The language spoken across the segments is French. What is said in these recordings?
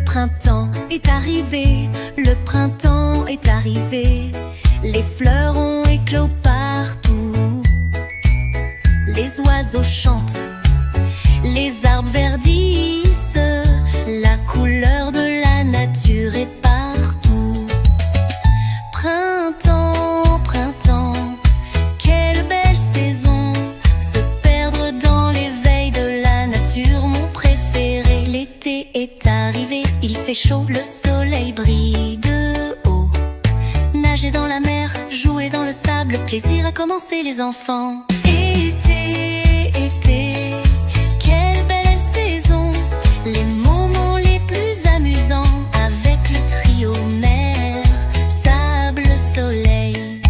printemps est arrivé, le printemps est arrivé. Les fleurs ont éclos partout, les oiseaux chantent, les arbres verdissent, la couleur de la nature est partout. Printemps, printemps, quelle belle saison, se perdre dans l'éveil de la nature, mon préféré. L'été est arrivé, il fait chaud, le soleil brille de haut. Nager dans la mer, jouer dans le sable, plaisir a commencé les enfants. Été, été, quelle belle saison, les moments les plus amusants avec le trio mer, sable, soleil.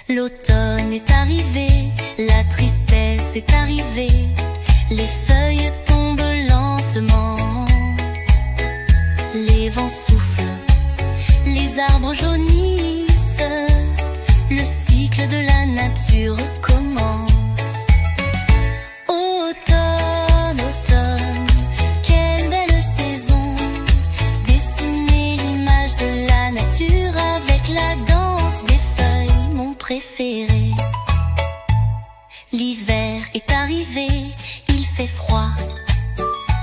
L'automne est arrivé, la tristesse est arrivée, les feuilles tombent lentement, les vents soufflent, les arbres jaunissent, le cycle de la nature commence. Automne, automne, quelle belle saison, dessiner l'image de la nature avec la danse des feuilles, mon préféré. L'hiver est arrivé, il fait froid,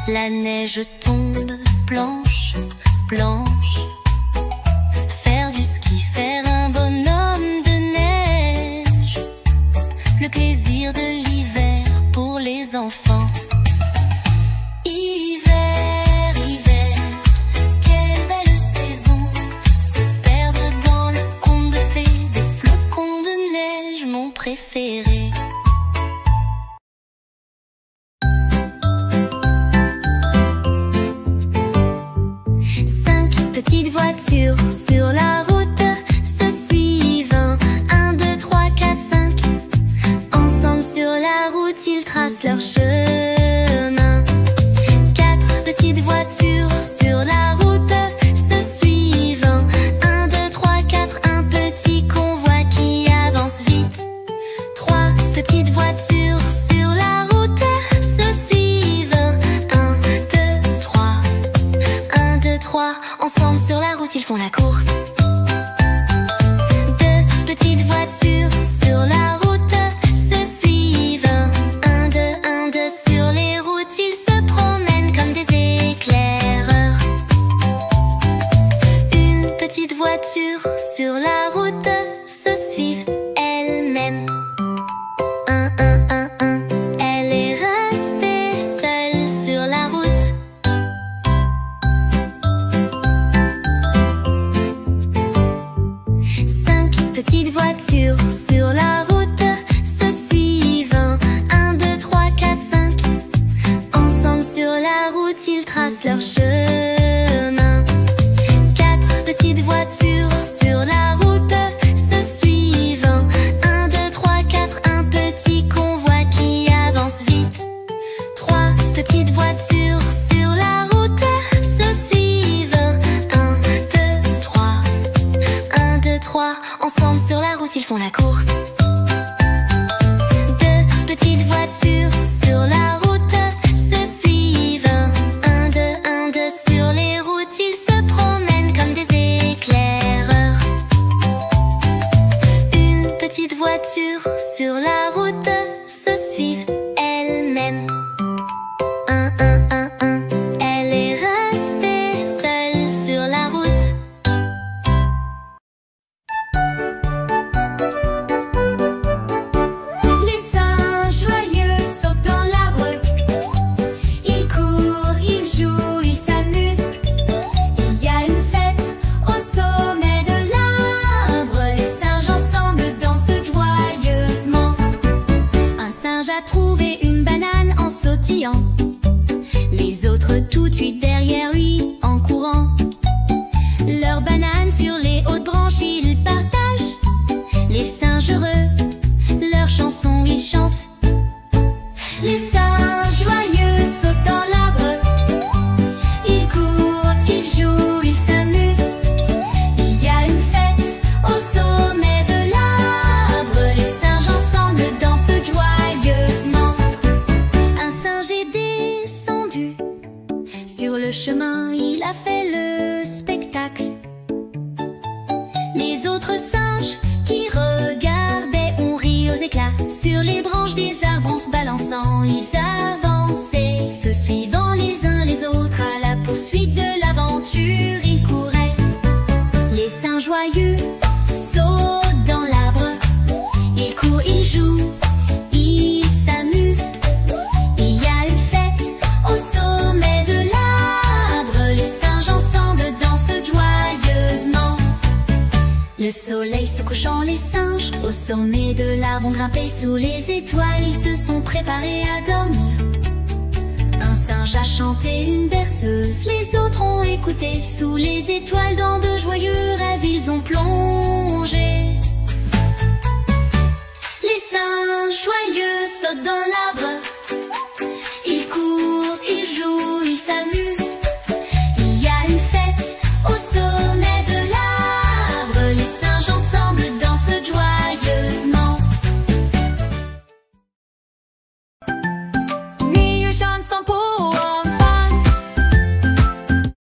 la neige tombe blanche, blanche. Faire du ski, faire un bonhomme de neige, le plaisir de l'hiver pour les enfants. Hiver, hiver, quelle belle saison, se perdre dans le conte de fées, des flocons de neige, mon préféré. Petites voitures sur la route se suivent. 1, 2, 3, 4, 5. Ensemble sur la route, ils tracent leur chemin. 4 petites voitures sur la route se suivent. 1, 2, 3, 4, un petit convoi qui avance vite. 3 petites voitures sur la route se suivent. 1, 2, 3. 1, 2, 3. Ensemble sur la route, ils font la course. 2 petites voitures sur la route se suivent. 1, 2, 1, 2. Sur les routes, ils se promènent comme des éclaireurs. Une petite voiture sur la route se suivent elle-même. 1, 1, 1, 1. Elle est restée seule sur la route. Petites voitures sur la route se suivent. 1, 2, 3, 4, 5. Ensemble sur la route, ils tracent leur chemin. 4 petites voitures sur la route se suivent. 1, 2, 3, 4, un petit convoi qui avance vite. 3 petites voitures sur la route se suivent. 1, 2, 3. 1, 2, 3. Ensemble sur la route, ils font la course. 2 petites voitures sur la route se suivent. 1, 2, 1, 2. Sur les routes, ils se promènent comme des éclaireurs. Une petite voiture sur la route se suivent elle-même. 1, 1, 1, 1. Elle est restée seule sur la route. Les autres tout de suite derrière lui en courant. Leur banane sur les hautes branches ils partagent. Les singes heureux, leur chanson ils chantent. Les singes joyeux sautent dans l'arbre. Ils courent, ils jouent, ils s'amusent. Il y a une fête au sommet de l'arbre. Les singes ensemble dansent joyeusement. Un singe est descendu sur le chemin, se balançant, ils avançaient, se suivant les uns les autres. À la poursuite de l'aventure, ils couraient. Les singes joyeux sautent dans l'arbre. Ils courent, ils jouent, ils s'amusent. Il y a une fête au sommet de l'arbre. Les singes ensemble dansent joyeusement. Le soleil se couchant, les singes au sommet de l'arbre ont grimpé sous les étoiles. Ils se sont préparés à dormir. Un singe a chanté une berceuse, les autres ont écouté. Sous les étoiles, dans de joyeux rêves, ils ont plongé. Les singes joyeux sautent dans l'arbre. Ils courent, ils jouent, ils s'amusent. Il y a une fête au sommet de l'arbre. Les singes ensemble dansent joyeusement.